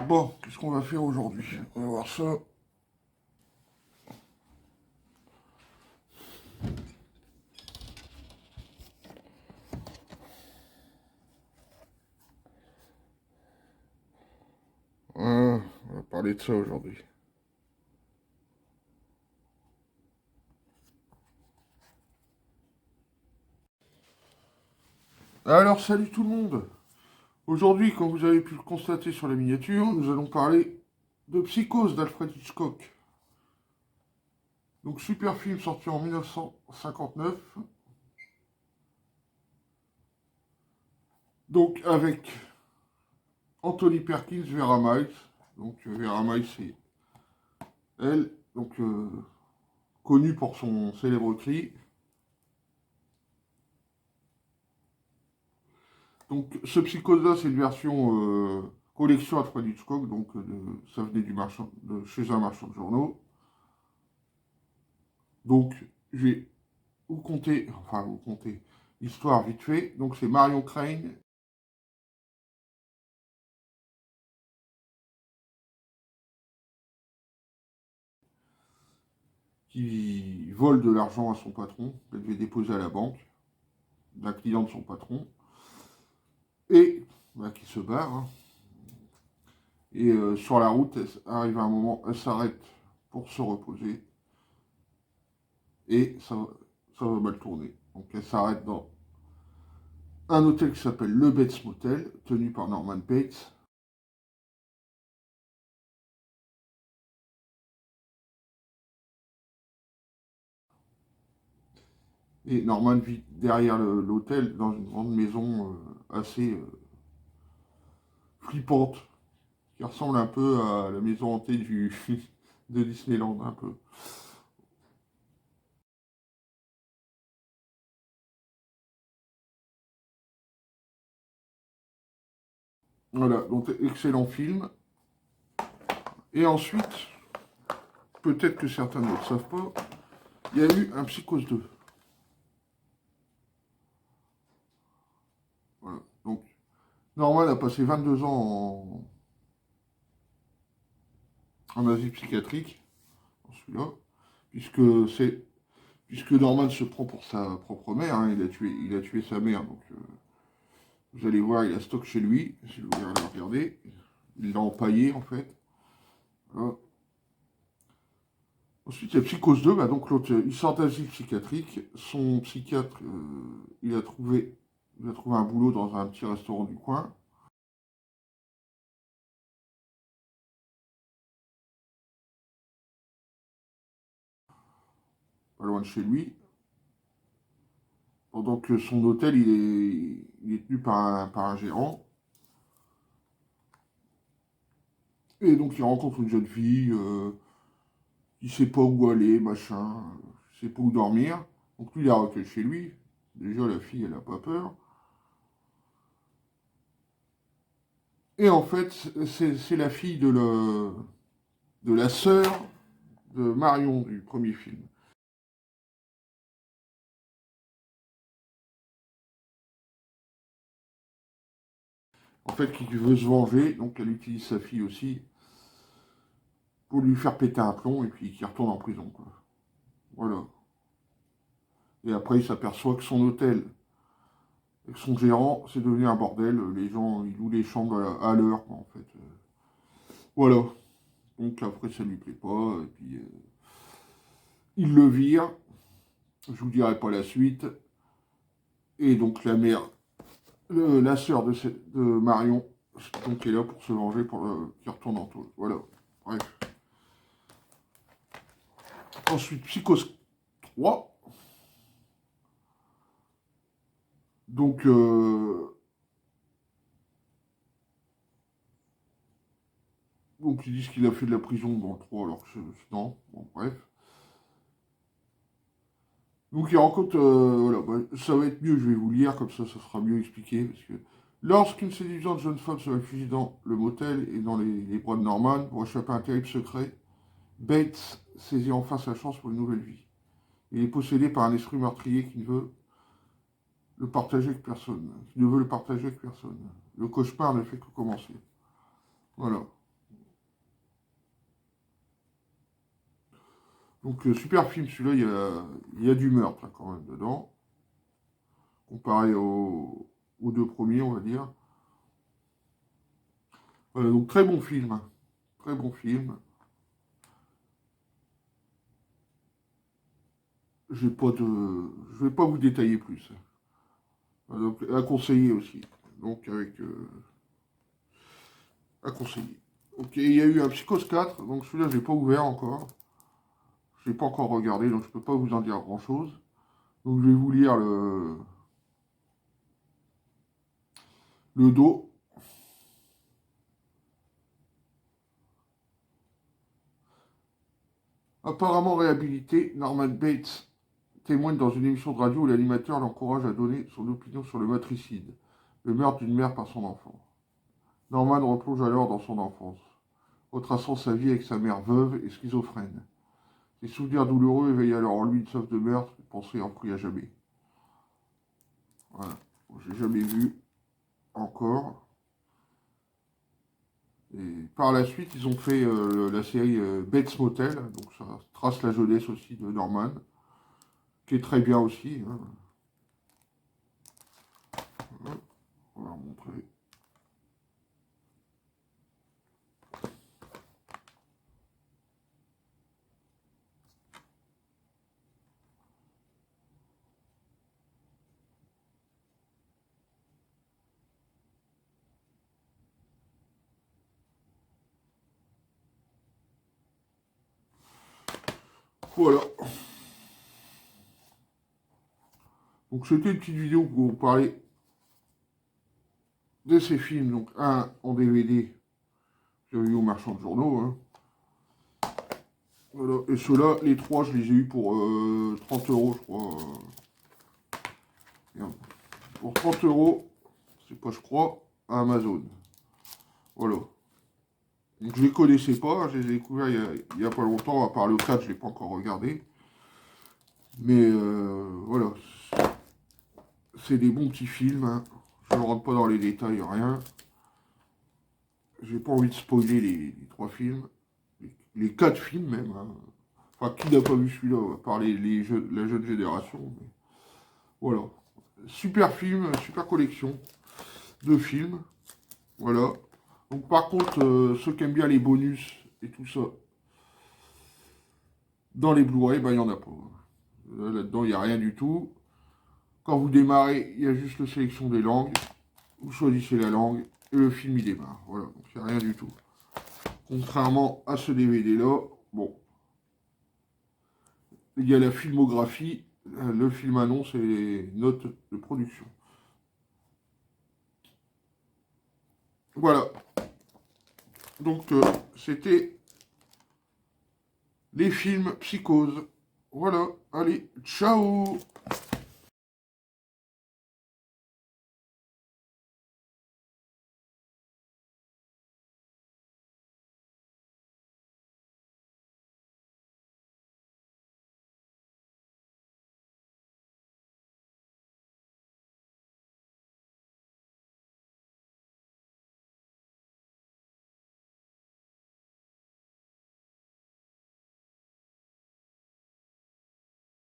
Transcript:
Bon, qu'est-ce qu'on va faire aujourd'hui? On va voir ça. On va parler de ça aujourd'hui. Alors, salut tout le monde. Aujourd'hui, comme vous avez pu le constater sur la miniature, nous allons parler de Psychose d'Alfred Hitchcock. Donc, super film sorti en 1959. Donc, avec Anthony Perkins, Vera Miles. Donc, Vera Miles, c'est elle, donc connue pour son célèbre cri. Donc, ce Psychose-là, c'est une version collection Alfred Hitchcock, donc ça venait de chez un marchand de journaux. Donc, je vais vous compter l'histoire vite fait. Donc, c'est Marion Crane qui vole de l'argent à son patron, qu'elle devait déposer à la banque, d'un client de son patron, et bah, qui se barre. Hein. Et sur la route, arrive un moment, elle s'arrête pour se reposer, et ça va mal tourner. Donc, elle s'arrête dans un hôtel qui s'appelle le Bates Motel, tenu par Norman Bates. Et Norman vit derrière l'hôtel dans une grande maison assez flippante, qui ressemble un peu à la maison hantée de Disneyland, un peu. Voilà, donc excellent film. Et ensuite, peut-être que certains ne le savent pas, il y a eu un Psychose 2. Voilà. Donc, Norman a passé 22 ans en asile psychiatrique, dans celui-là, puisque c'est puisque Norman se prend pour sa propre mère, hein, il a tué sa mère, donc vous allez voir, il a stock chez lui, si vous voulez regarder, il l'a empaillé en fait. Voilà. Ensuite, il y a Psychose 2, bah, donc l'autre, il sort d'asile psychiatrique, son psychiatre, il a trouvé un boulot dans un petit restaurant du coin. Pas loin de chez lui, pendant que son hôtel il est tenu par un gérant. Et donc il rencontre une jeune fille qui sait pas où aller, machin, sait pas où dormir. Donc lui il la recueille chez lui. Déjà la fille elle a pas peur. Et en fait c'est la fille de la sœur de Marion du premier film. En fait qui veut se venger, donc elle utilise sa fille aussi pour lui faire péter un plomb et puis qui retourne en prison, quoi. Voilà. Et après, il s'aperçoit que son hôtel, avec son gérant, c'est devenu un bordel. Les gens, ils louent les chambres à l'heure, en fait. Voilà. Donc après, ça lui plaît pas. Et puis, il le vire. Je vous dirai pas la suite. Et donc, la mère, la sœur de Marion, donc, est là pour se venger, pour qu'il retourne en taule. Voilà. Bref. Ensuite, Psychose 3. Donc, donc, ils disent qu'il a fait de la prison dans le 3, alors que non. Bon, bref. Donc il rencontre, voilà, bah, ça va être mieux, je vais vous lire, comme ça sera mieux expliqué, parce que lorsqu'une séduisante jeune femme se réfugie dans le motel et dans les bras de Norman pour échapper à un terrible secret, Bates saisit enfin sa chance pour une nouvelle vie. Il est possédé par un esprit meurtrier qui ne veut le partager avec personne. Qui ne veut le partager avec personne. Le cauchemar ne fait que commencer. Voilà. Donc, super film, celui-là, il y a du meurtre, hein, quand même, dedans. Comparé aux deux premiers, on va dire. Voilà, donc, très bon film. Hein. Très bon film. Je vais pas vous détailler plus. Donc, à conseiller aussi. Donc, à conseiller. Ok, il y a eu un Psychose 4, donc celui-là, je l'ai pas ouvert encore. Je l'ai pas encore regardé, donc je peux pas vous en dire grand-chose. Donc, je vais vous lire le dos. Apparemment réhabilité, Norman Bates témoigne dans une émission de radio où l'animateur l'encourage à donner son opinion sur le matricide, le meurtre d'une mère par son enfant. Norman replonge alors dans son enfance, retraçant sa vie avec sa mère veuve et schizophrène. Ses souvenirs douloureux éveillent alors en lui une soif de meurtre, une pensée enfouie à jamais. Voilà. Bon, j'ai jamais vu encore. Et par la suite, ils ont fait la série Bates Motel, donc ça trace la jeunesse aussi de Norman, qui est très bien aussi. Hein. Voilà, on va montrer. Voilà. Donc c'était une petite vidéo pour vous parler de ces films. Donc un en DVD, j'avais eu au marchand de journaux. Hein. Voilà. Et ceux-là, les trois, je les ai eus pour 30 euros, je crois. Merde. Pour 30 euros, c'est pas je crois, à Amazon. Voilà. Donc je les connaissais pas, je les ai découverts il y a pas longtemps, à part le 4, je l'ai pas encore regardé. Mais voilà, c'est des bons petits films. Hein. Je ne rentre pas dans les détails, rien. J'ai pas envie de spoiler les trois films. Les quatre films même. Hein. Enfin, qui n'a pas vu celui-là, à part la jeune génération. Mais voilà. Super film, super collection de films. Voilà. Donc par contre, ceux qui aiment bien les bonus et tout ça, dans les Blu-ray, ben, il n'y en a pas. Là-dedans, il n'y a rien du tout. Quand vous démarrez, il y a juste la sélection des langues. Vous choisissez la langue et le film il démarre. Voilà, donc il n'y a rien du tout. Contrairement à ce DVD-là, bon, il y a la filmographie, le film annonce et les notes de production. Voilà, donc c'était les films Psychose. Voilà, allez, ciao!